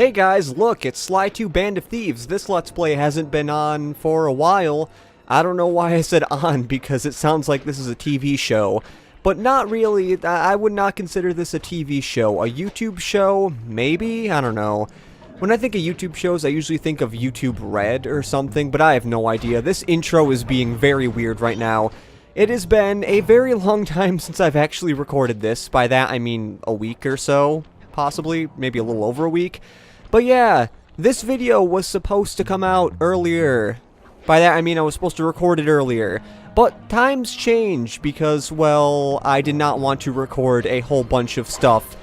Hey guys, look, it's Sly 2 Band of Thieves. This Let's Play hasn't been on for a while. I don't know why I said on, because it sounds like this is a TV show. But not really. I would not consider this a TV show. A YouTube show? Maybe? I don't know. When I think of YouTube shows, I usually think of YouTube Red or something, but I have no idea. This intro is being very weird right now. It has been a very long time since I've actually recorded this. By that, I mean a week or so. Possibly, maybe a little over a week. But yeah, this video was supposed to come out earlier. By that I mean I was supposed to record it earlier. But times change because, well, I did not want to record a whole bunch of stuff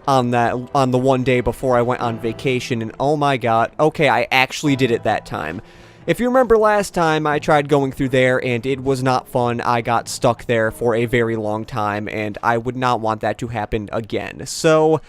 on the one day before I went on vacation, and oh my god, okay, I actually did it that time. If you remember last time, I tried going through there, and it was not fun. I got stuck there for a very long time, and I would not want that to happen again. So,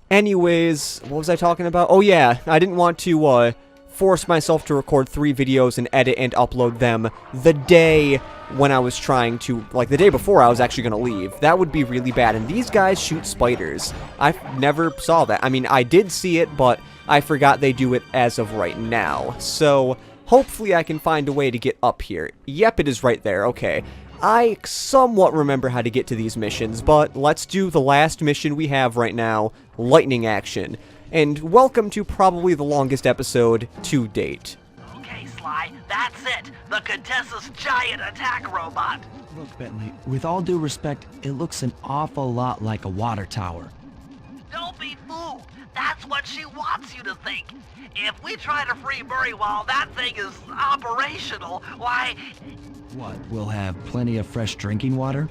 anyways, what was I talking about? Oh yeah, I didn't want to force myself to record 3 videos and edit and upload them the day when I was trying to, like the day before I was actually going to leave. That would be really bad, and these guys shoot spiders. I never saw that. I mean, I did see it, but I forgot they do it as of right now. So, hopefully I can find a way to get up here. Yep, it is right there, okay. I somewhat remember how to get to these missions, but let's do the last mission we have right now, lightning action. And welcome to probably the longest episode to date. Okay, Sly, that's it. The Contessa's giant attack robot. Look, Bentley, with all due respect, it looks an awful lot like a water tower. Don't be fooled. That's what she wants you to think. If we try to free Murray while that thing is operational, why... What, we'll have plenty of fresh drinking water?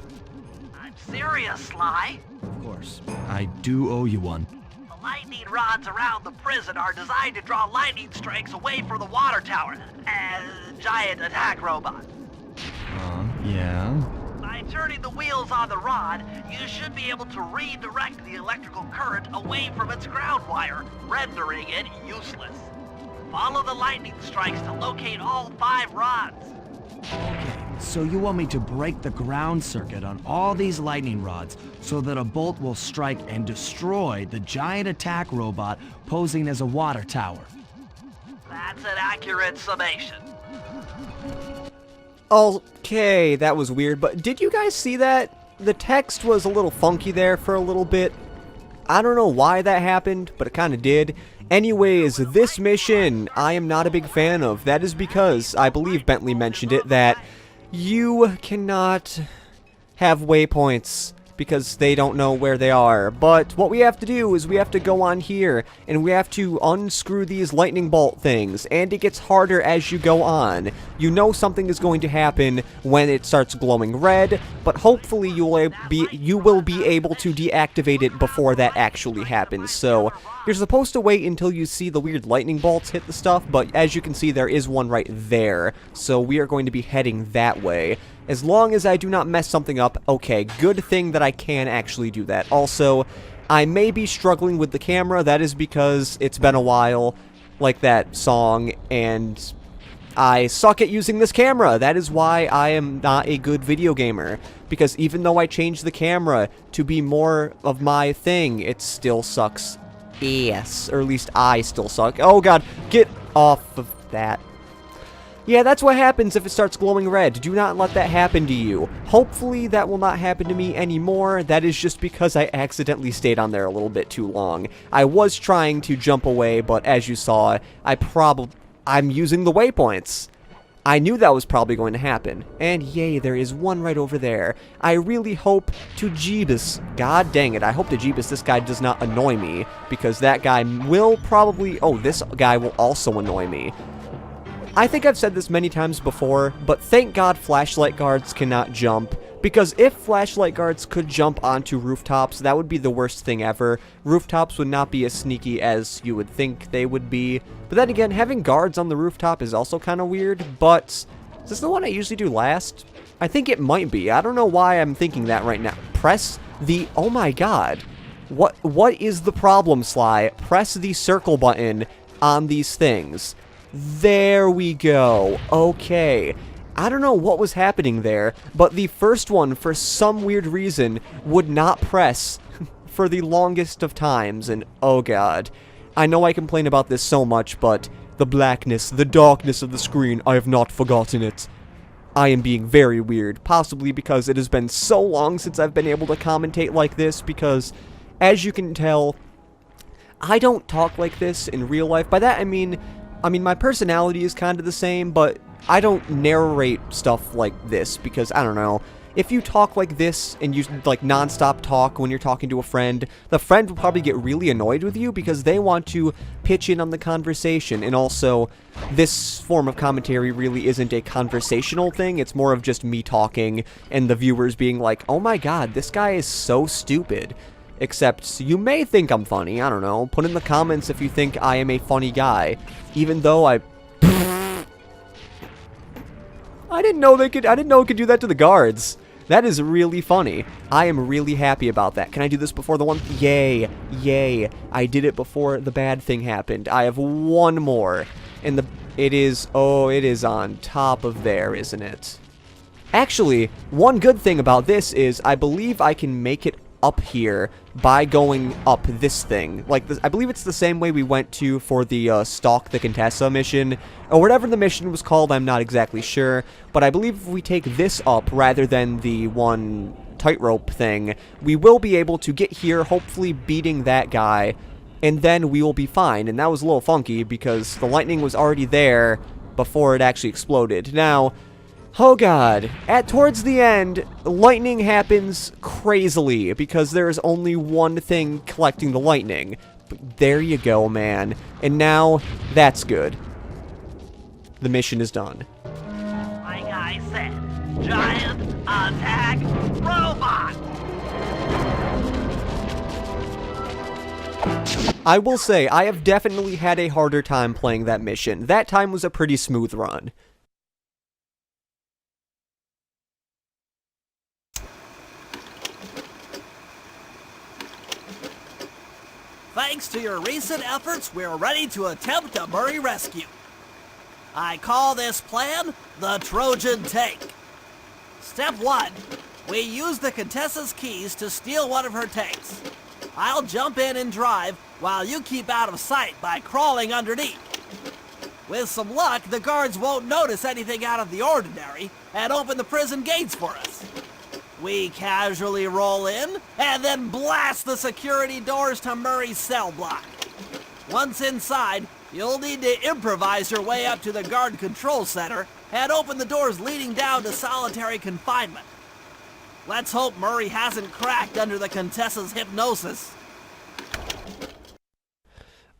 I'm serious, Sly. Of course. I do owe you one. The lightning rods around the prison are designed to draw lightning strikes away from the water tower. Giant attack robot. Yeah? By turning the wheels on the rod, you should be able to redirect the electrical current away from its ground wire, rendering it useless. Follow the lightning strikes to locate all 5 rods. Okay, so you want me to break the ground circuit on all these lightning rods so that a bolt will strike and destroy the giant attack robot posing as a water tower? That's an accurate summation. Okay, that was weird, but did you guys see that? The text was a little funky there for a little bit. I don't know why that happened, but it kind of did. Anyways, this mission, I am not a big fan of. That is because, I believe Bentley mentioned it, that you cannot have waypoints because they don't know where they are. But what we have to do is we have to go on here, and we have to unscrew these lightning bolt things, and it gets harder as you go on. You know something is going to happen when it starts glowing red, but hopefully you will be able to deactivate it before that actually happens. So, you're supposed to wait until you see the weird lightning bolts hit the stuff, but as you can see, there is one right there. So we are going to be heading that way. As long as I do not mess something up, okay, good thing that I can actually do that. Also, I may be struggling with the camera. That is because it's been a while, like that song, and I suck at using this camera. That is why I am not a good video gamer. Because even though I changed the camera to be more of my thing, it still sucks ass. Or at least I still suck. Oh god, get off of that. Yeah, that's what happens if it starts glowing red. Do not let that happen to you. Hopefully that will not happen to me anymore. That is just because I accidentally stayed on there a little bit too long. I was trying to jump away, but as you saw, I'm using the waypoints. I knew that was probably going to happen. And yay, there is one right over there. I really hope to Jeebus. God dang it, I hope to Jeebus this guy does not annoy me, because that guy will probably... Oh, this guy will also annoy me. I think I've said this many times before, but thank God flashlight guards cannot jump, because if flashlight guards could jump onto rooftops, that would be the worst thing ever. Rooftops would not be as sneaky as you would think they would be. But then again, having guards on the rooftop is also kind of weird, but is this the one I usually do last? I think it might be. I don't know why I'm thinking that right now. Press the... Oh my god. What is the problem, Sly? Press the circle button on these things. There we go. Okay. I don't know what was happening there, but the first one, for some weird reason, would not press for the longest of times, and oh god. I know I complain about this so much, but the blackness, the darkness of the screen, I have not forgotten it. I am being very weird, possibly because it has been so long since I've been able to commentate like this, because, as you can tell, I don't talk like this in real life. By that I mean my personality is kind of the same, but I don't narrate stuff like this, because, I don't know, if you talk like this, and you, like, non-stop talk when you're talking to a friend, the friend will probably get really annoyed with you, because they want to pitch in on the conversation, and also, this form of commentary really isn't a conversational thing, it's more of just me talking, and the viewers being like, oh my god, this guy is so stupid. Except, you may think I'm funny, I don't know, put in the comments if you think I am a funny guy, even though I didn't know it could do that to the guards. That is really funny. I am really happy about that. Can I do this before the one? Yay. Yay. I did it before the bad thing happened. I have one more. And it is on top of there, isn't it? Actually, one good thing about this is I believe I can make it up here by going up this thing. Like, I believe it's the same way we went to for the Stalk the Contessa mission, or whatever the mission was called, I'm not exactly sure, but I believe if we take this up rather than the one tightrope thing, we will be able to get here, hopefully beating that guy, and then we will be fine. And that was a little funky because the lightning was already there before it actually exploded. Now, oh god, towards the end, lightning happens crazily because there is only one thing collecting the lightning. But there you go, man. And now, that's good. The mission is done. Like I said, giant attack robot! I will say, I have definitely had a harder time playing that mission. That time was a pretty smooth run. Thanks to your recent efforts, we're ready to attempt a Murray rescue. I call this plan the Trojan Tank. Step 1. We use the Contessa's keys to steal one of her tanks. I'll jump in and drive while you keep out of sight by crawling underneath. With some luck, the guards won't notice anything out of the ordinary and open the prison gates for us. We casually roll in, and then blast the security doors to Murray's cell block. Once inside, you'll need to improvise your way up to the guard control center and open the doors leading down to solitary confinement. Let's hope Murray hasn't cracked under the Contessa's hypnosis.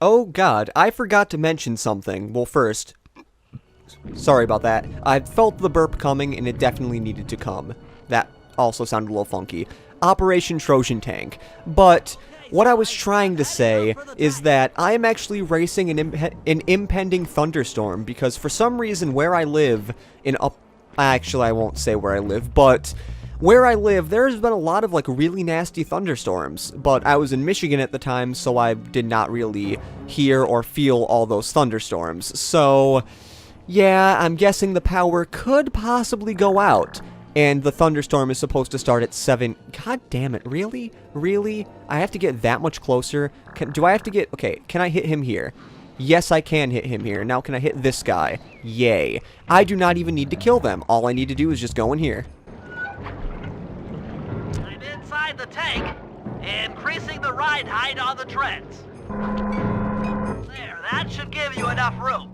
Oh god, I forgot to mention something. Well, first, sorry about that. I felt the burp coming, and it definitely needed to come. That also sounded a little funky. Operation Trojan Tank. But what I was trying to say is that I am actually racing an impending thunderstorm, because for some reason where I live actually I won't say where I live, but where I live, there's been a lot of, like, really nasty thunderstorms, but I was in Michigan at the time, so I did not really hear or feel all those thunderstorms. So, yeah, I'm guessing the power could possibly go out. And the thunderstorm is supposed to start at 7. God damn it, really? Really? I have to get that much closer? Do I have to get... Okay, can I hit him here? Yes, I can hit him here. Now can I hit this guy? Yay. I do not even need to kill them. All I need to do is just go in here. I'm inside the tank, increasing the ride height on the treads. There, that should give you enough room.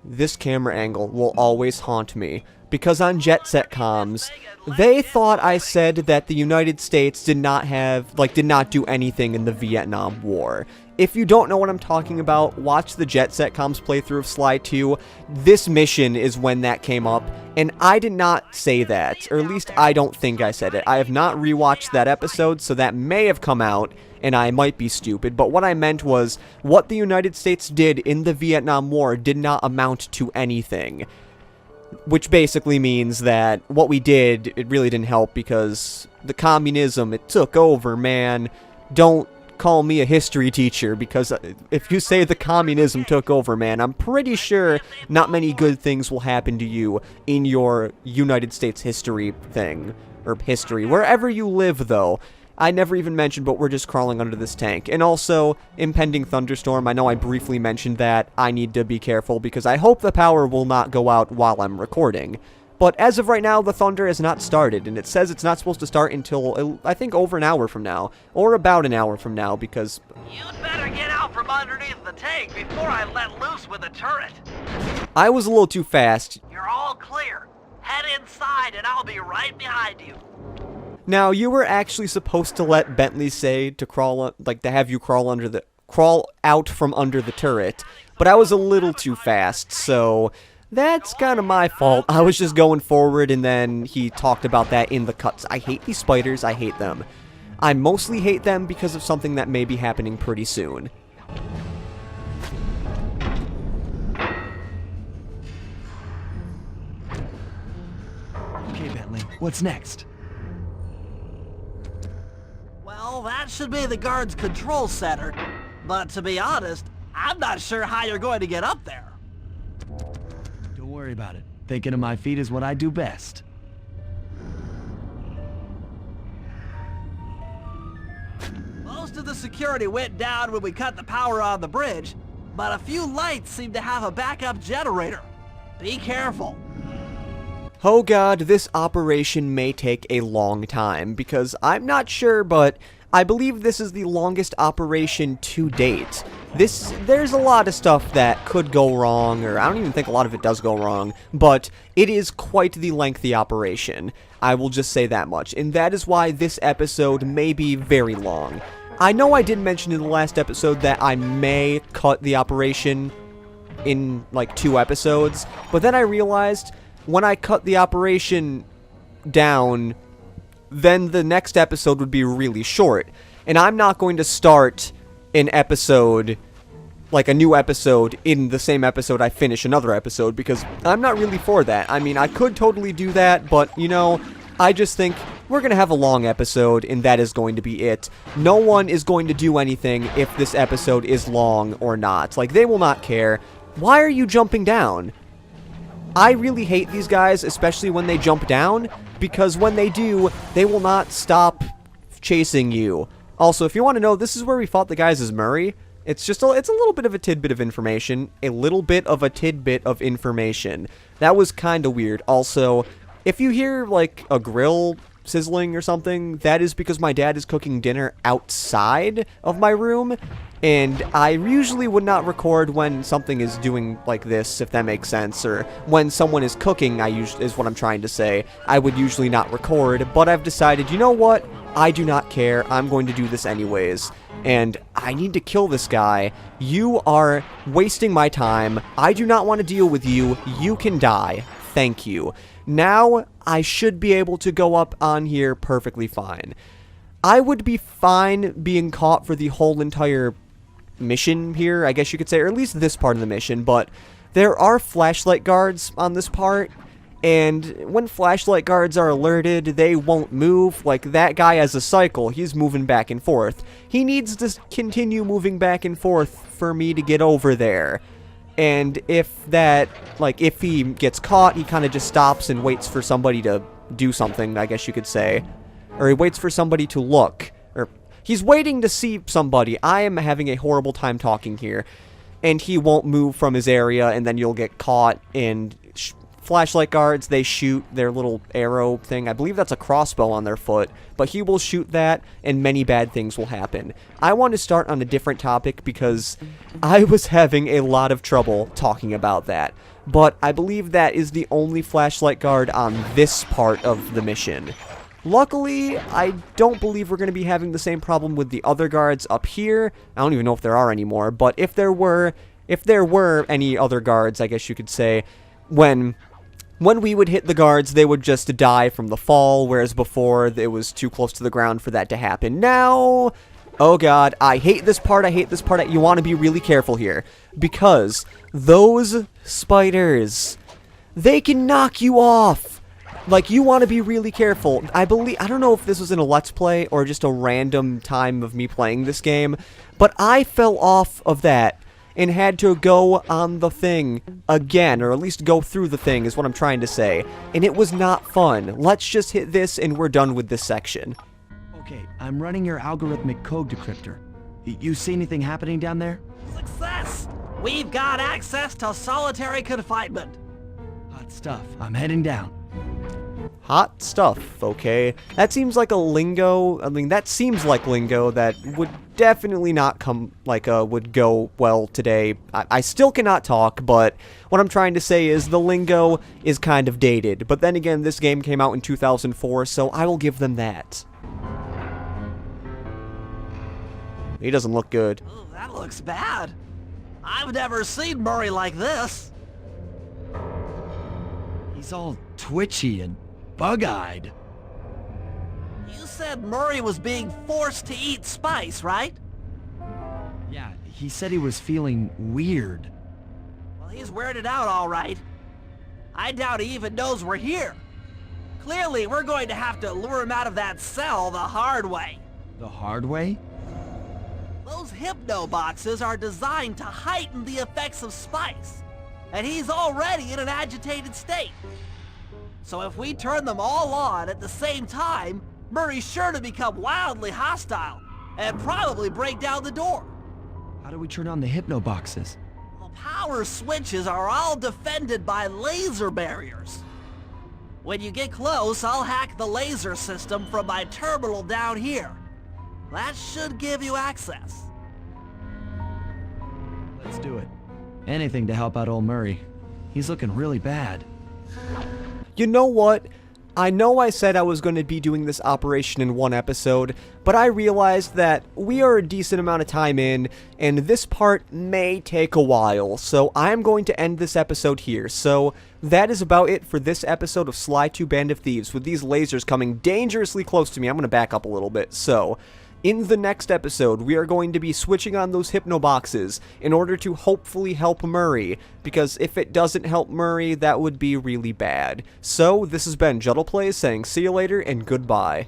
This camera angle will always haunt me, because on Jet Set comms, they thought I said that the United States did not do anything in the Vietnam War. If you don't know what I'm talking about, watch the Jet Set comms playthrough of Sly 2. This mission is when that came up, and I did not say that, or at least I don't think I said it. I have not rewatched that episode, so that may have come out, and I might be stupid, but what I meant was, what the United States did in the Vietnam War did not amount to anything. Which basically means that what we did, it really didn't help, because the communism, it took over, man. Don't call me a history teacher, because if you say the communism took over, man, I'm pretty sure not many good things will happen to you in your United States history thing, or history, wherever you live, though. I never even mentioned, but we're just crawling under this tank. And also, impending thunderstorm. I know I briefly mentioned that. I need to be careful because I hope the power will not go out while I'm recording. But as of right now, the thunder has not started, and it says it's not supposed to start until, I think, over an hour from now, or about an hour from now, because... You'd better get out from underneath the tank before I let loose with the turret. I was a little too fast. You're all clear. Head inside and I'll be right behind you. Now, you were actually supposed to let Bentley say to crawl, like, to have you crawl out from under the turret, but I was a little too fast, so... That's kind of my fault. I was just going forward, and then he talked about that in the cuts. I hate these spiders. I hate them. I mostly hate them because of something that may be happening pretty soon. Okay, Bentley, what's next? Well, that should be the guard's control center. But to be honest, I'm not sure how you're going to get up there. Don't worry about it. Thinking of my feet is what I do best. Most of the security went down when we cut the power on the bridge, but a few lights seem to have a backup generator. Be careful. Oh god, this operation may take a long time, because I'm not sure, but I believe this is the longest operation to date. There's a lot of stuff that could go wrong, or I don't even think a lot of it does go wrong, but it is quite the lengthy operation. I will just say that much, and that is why this episode may be very long. I know I did mention in the last episode that I may cut the operation in, like, 2 episodes, but then I realized when I cut the operation down, then the next episode would be really short, and I'm not going to start an episode, like a new episode, in the same episode I finish another episode, because I'm not really for that. I mean, I could totally do that, but, you know, I just think we're going to have a long episode, and that is going to be it. No one is going to do anything if this episode is long or not. Like, they will not care. Why are you jumping down? I really hate these guys, especially when they jump down, because when they do, they will not stop chasing you. Also, if you want to know, this is where we fought the guys as Murray. It's just it's a little bit of a tidbit of information. A little bit of a tidbit of information. That was kind of weird. Also, if you hear, like, a grill sizzling or something, that is because my dad is cooking dinner outside of my room, and I usually would not record when something is doing like this, if that makes sense, or when someone is cooking, is what I'm trying to say. I would usually not record, but I've decided, you know what? I do not care. I'm going to do this anyways, and I need to kill this guy. You are wasting my time. I do not want to deal with you. You can die. Thank you. Now, I should be able to go up on here perfectly fine. I would be fine being caught for the whole entire mission here, I guess you could say, or at least this part of the mission, but there are flashlight guards on this part, and when flashlight guards are alerted, they won't move. Like, that guy has a cycle. He's moving back and forth. He needs to continue moving back and forth for me to get over there. And if he gets caught, he kind of just stops and waits for somebody to do something, I guess you could say. Or he waits for somebody to look. Or he's waiting to see somebody. I am having a horrible time talking here. And he won't move from his area, and then you'll get caught. And flashlight guards, they shoot their little arrow thing. I believe that's a crossbow on their foot. But he will shoot that, and many bad things will happen. I want to start on a different topic because I was having a lot of trouble talking about that. But I believe that is the only flashlight guard on this part of the mission. Luckily, I don't believe we're going to be having the same problem with the other guards up here. I don't even know if there are anymore, but if there were any other guards, I guess you could say, when we would hit the guards, they would just die from the fall, whereas before, it was too close to the ground for that to happen. Now, oh god, I hate this part, You want to be really careful here, because those spiders, they can knock you off. Like, you want to be really careful. I don't know if this was in a Let's Play or just a random time of me playing this game, but I fell off of that and had to go on the thing again, or at least go through the thing is what I'm trying to say. And it was not fun. Let's just hit this and we're done with this section. Okay, I'm running your algorithmic code decryptor. You see anything happening down there? Success! We've got access to solitary confinement. Hot stuff. I'm heading down. Hot stuff, okay? That seems like a lingo. I mean, that seems like lingo that would definitely not come, would go well today. I still cannot talk, but what I'm trying to say is the lingo is kind of dated. But then again, this game came out in 2004, so I will give them that. He doesn't look good. Ooh, that looks bad. I've never seen Murray like this. He's all twitchy and bug-eyed. You said Murray was being forced to eat spice, right? Yeah, he said he was feeling weird. Well, he's weirded out all right. I doubt he even knows we're here. Clearly, we're going to have to lure him out of that cell the hard way. The hard way? Those hypno boxes are designed to heighten the effects of spice, and he's already in an agitated state. So if we turn them all on at the same time, Murray's sure to become wildly hostile and probably break down the door. How do we turn on the hypno boxes? The power switches are all defended by laser barriers. When you get close, I'll hack the laser system from my terminal down here. That should give you access. Let's do it. Anything to help out old Murray. He's looking really bad. You know what? I know I said I was going to be doing this operation in one episode, but I realized that we are a decent amount of time in, and this part may take a while, so I'm going to end this episode here. So that is about it for this episode of Sly 2 Band of Thieves, with these lasers coming dangerously close to me. I'm going to back up a little bit. So in the next episode, we are going to be switching on those hypno boxes in order to hopefully help Murray, because if it doesn't help Murray, that would be really bad. So, this has been Juddle Plays saying see you later and goodbye.